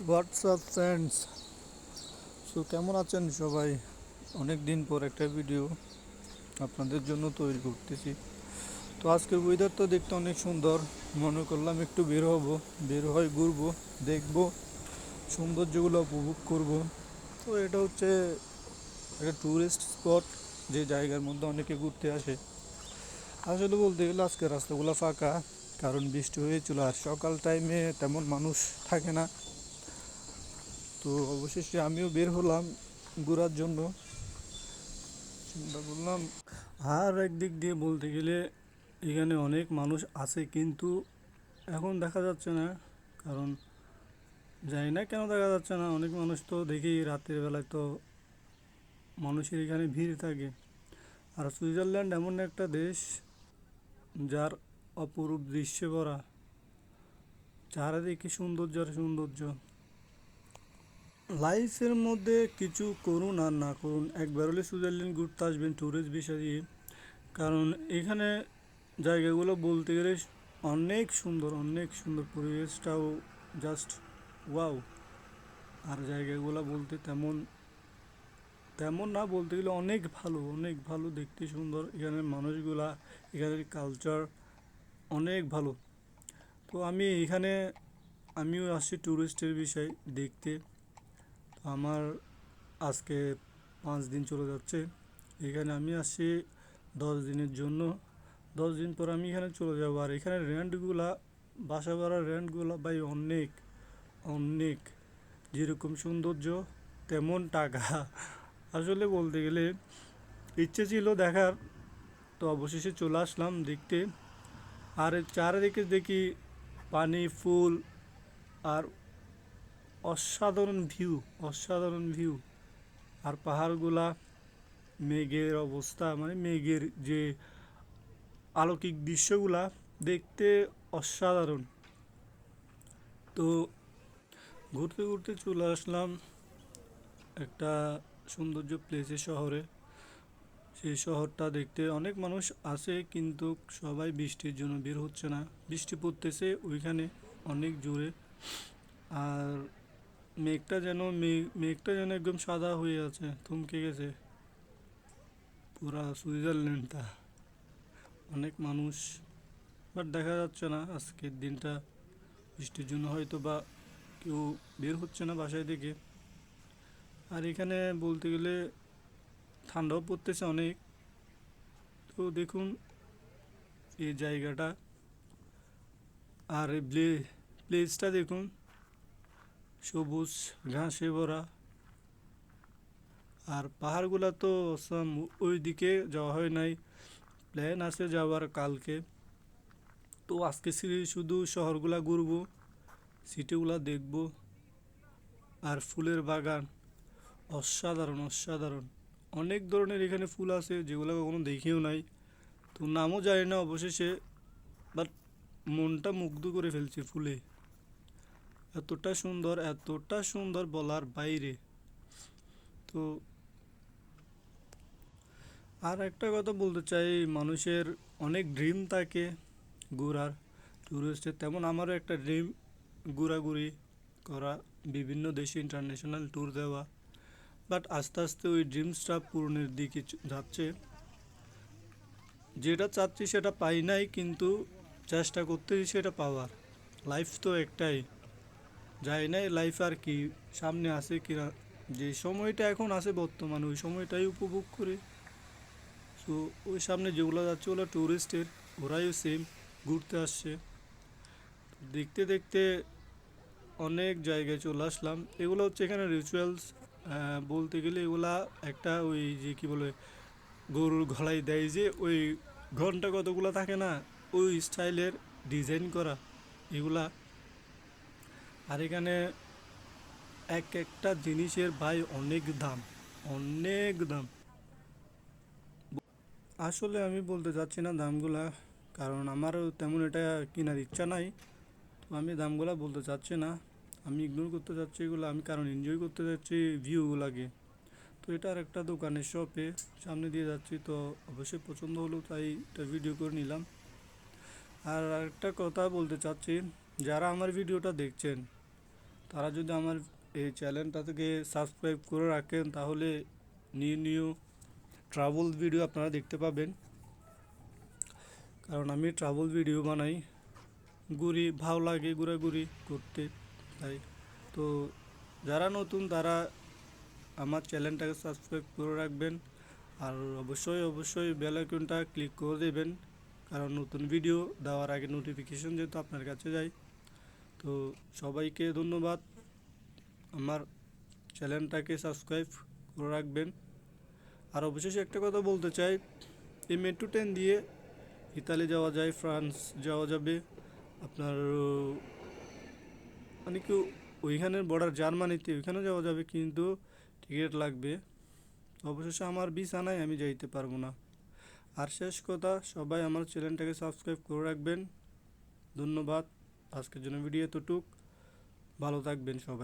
WhatsApp friends, কেমন আছেন সবাই? অনেক দিন পর একটা ভিডিও আপনাদের জন্য তৈরি করতেছি। তো আজকের ওয়েদার তো দেখতে অনেক সুন্দর। মনে করলাম একটু বের হব, বের হয়ে ঘুরবো, দেখবো, সৌন্দর্যগুলো উপভোগ করব। তো এটা হচ্ছে একটা ট্যুরিস্ট স্পট, যে জায়গার মধ্যে অনেকে ঘুরতে আসে। আসলে বলতে গেলে আজকে রাস্তাগুলো ফাঁকা, কারণ বৃষ্টি হয়েছিল আর সকাল টাইমে তেমন মানুষ থাকে না। তো অবশেষে আমিও বের হলাম ঘোরার জন্য। চিন্তা করলাম, আর একদিক দিয়ে বলতে গেলে এখানে অনেক মানুষ আছে, কিন্তু এখন দেখা যাচ্ছে না। কারণ জানি না কেন দেখা যাচ্ছে না। অনেক মানুষ তো দেখি রাতের বেলায় তো মানুষের এখানে ভিড় থাকে। আর সুইজারল্যান্ড এমন একটা দেশ যার অপরূপ দৃশ্যে ভরা, চারিদিকে সৌন্দর্য আর সৌন্দর্য। লাইফের মধ্যে কিছু করুন আর না করুন, একবার হলে সুইজারল্যান্ড ঘুরতে আসবেন ট্যুরিস্ট ভিসা দিয়ে। কারণ এখানে জায়গাগুলো বলতে গেলে অনেক সুন্দর, অনেক সুন্দর, পরিবেশটাও জাস্ট ওয়াও। আর জায়গাগুলো বলতে তেমন তেমন না, বলতে গেলে অনেক ভালো, অনেক ভালো, দেখতে সুন্দর। এখানের মানুষগুলা, এখানের কালচার অনেক ভালো। তো আমিও আসছি ট্যুরিস্টের বিষয় দেখতে। তো আমার আজকে 5 দিন চলে যাচ্ছে এখানে। আমি আসছি 10 দিনের জন্য। 10 দিন পর আমি এখানে চলে যাবো। আর এখানে রেন্টগুলা, বাসা ভাড়ার রেন্টগুলা ভাই অনেক অনেক, যেরকম সৌন্দর্য তেমন টাকা। আসলে বলতে গেলে ইচ্ছে ছিল দেখার, তো অবশেষে চলে আসলাম দেখতে। আর চারিদিকে দেখি পানি, ফুল, আর অসাধারণ ভিউ, অসাধারণ ভিউ। আর পাহাড়গুলা, মেঘের অবস্থা, মানে মেঘের যে অলৌকিক দৃশ্যগুলা দেখতে অসাধারণ। তো ঘুরতে ঘুরতে চলে আসলাম একটা সৌন্দর্য প্লেসে, শহরে। সেই শহরটা দেখতে অনেক মানুষ আসে, কিন্তু সবাই বৃষ্টির জন্য বের হচ্ছে না। বৃষ্টি পড়তেছে ওইখানে অনেক জোরে। আর মেঘটা যেন একদম সাদা হয়ে আছে, থমকে গেছে পুরা সুইজারল্যান্ডটা। অনেক মানুষ, বাট দেখা যাচ্ছে না আজকের দিনটা বৃষ্টির জন্য, হয়তো বা কেউ বের হচ্ছে না বাসায় থেকে। আর এখানে বলতে গেলে ঠান্ডাও পড়তেছে অনেক। তো দেখুন এই জায়গাটা, আর এই প্লেসটা দেখুন, সবুজ ঘাসে ভরা। আর পাহাড়গুলা তো অসাম। ওই দিকে যাওয়া হয় নাই, প্ল্যান আছে যাওয়ার কালকে। তো আজকে শুধু শহরগুলা ঘুরবো, সিটিগুলা দেখবো। আর ফুলের বাগান অসাধারণ, অসাধারণ। অনেক ধরনের এখানে ফুল আছে যেগুলো কখনো দেখিও নাই, তো নামও জানি না অবশেষে। বাট মনটা মুগ্ধ করে ফেলছে ফুলে, এতটা সুন্দর, এতটা সুন্দর বলার বাইরে। তো আর একটা কথা বলতে চাই, মানুষের অনেক ড্রিম থাকে ঘোরার, ট্যুরিস্টের তেমন আমারও একটা ড্রিম ঘোরাঘুরি করা, বিভিন্ন দেশে ইন্টারন্যাশনাল ট্যুর দেওয়া। বাট আস্তে আস্তে ওই ড্রিমসটা পূরণের দিকে যাচ্ছে। যেটা চাচ্ছি সেটা পাই নাই, কিন্তু চেষ্টা করতেছি সেটা পাওয়ার। লাইফ তো একটাই, যাই নাই লাইফ আর কি, সামনে আছে কিনা, যে সময়টা এখন আছে বর্তমানে ওই সময়টাই উপভোগ করে। সো ওই সামনে যেগুলো যাচ্ছে ওগুলো ট্যুরিস্টের, ওরাইও সেম ঘুরতে আসছে। দেখতে দেখতে অনেক জায়গায় চলে আসলাম। এগুলো হচ্ছে এখানে রিচুয়ালস, বলতে গেলে এগুলা একটা ওই যে কি বলে, গরুর গলায় দেয় যে ওই ঘন্টা কতগুলো থাকে না, ওই স্টাইলের ডিজাইন করা এগুলা। আর এখানে এক একটা জিনিসের ভাই অনেক দাম, অনেক দাম। আসলে আমি বলতে চাচ্ছি না দামগুলা, কারণ আমারও তেমন এটা কেনার ইচ্ছা নাই। তো আমি দামগুলা বলতে চাচ্ছি না, আমি ইগনোর করতে চাচ্ছি এগুলো। আমি কারণ এনজয় করতে চাচ্ছি ভিউগুলাকে। তো এটা আর একটা দোকানের শপে সামনে দিয়ে যাচ্ছি, তো অবশ্যই পছন্দ হলো তাই এটা ভিডিও করে নিলাম। আর আরেকটা কথা বলতে চাচ্ছি, যারা আমার ভিডিওটা দেখছেন তারা যদি আমার এই চ্যানেলটা থেকে সাবস্ক্রাইব করে রাখেন তাহলে নিউ নিউ ট্রাভেল ভিডিও আপনারা দেখতে পাবেন। কারণ আমি ট্রাভেল ভিডিও বানাই, ঘুরি, ভালো লাগে ঘোরাঘুরি করতে, তাই। তো যারা নতুন তারা আমার চ্যানেলটাকে সাবস্ক্রাইব করে রাখবেন, আর অবশ্যই অবশ্যই বেল আইকনটা ক্লিক করে দেবেন, কারণ নতুন ভিডিও দেওয়ার আগে নোটিফিকেশন যেহেতু আপনার কাছে যায়। তো সবাইকে ধন্যবাদ, আমার চ্যানেলটাকে সাবস্ক্রাইব করে রাখবেন। আর অবশেষে একটা কথা বলতে চাই, এই মেট্রো ট্রেন দিয়ে ইতালি যাওয়া যায়, ফ্রান্স যাওয়া যাবে, আপনার মানে কি ওইখানের বর্ডার জার্মানিতে ওইখানে যাওয়া যাবে, কিন্তু টিকিট লাগবে। অবশেষে আমার ভিসা নাই, আমি যাইতে পারবো না। আর শেষ কথা, সবাই আমার চ্যানেলটাকে সাবস্ক্রাইব করে রাখবেন। ধন্যবাদ। আজকের জন্য ভিডিও এতটুক। ভালো থাকবেন সবাই।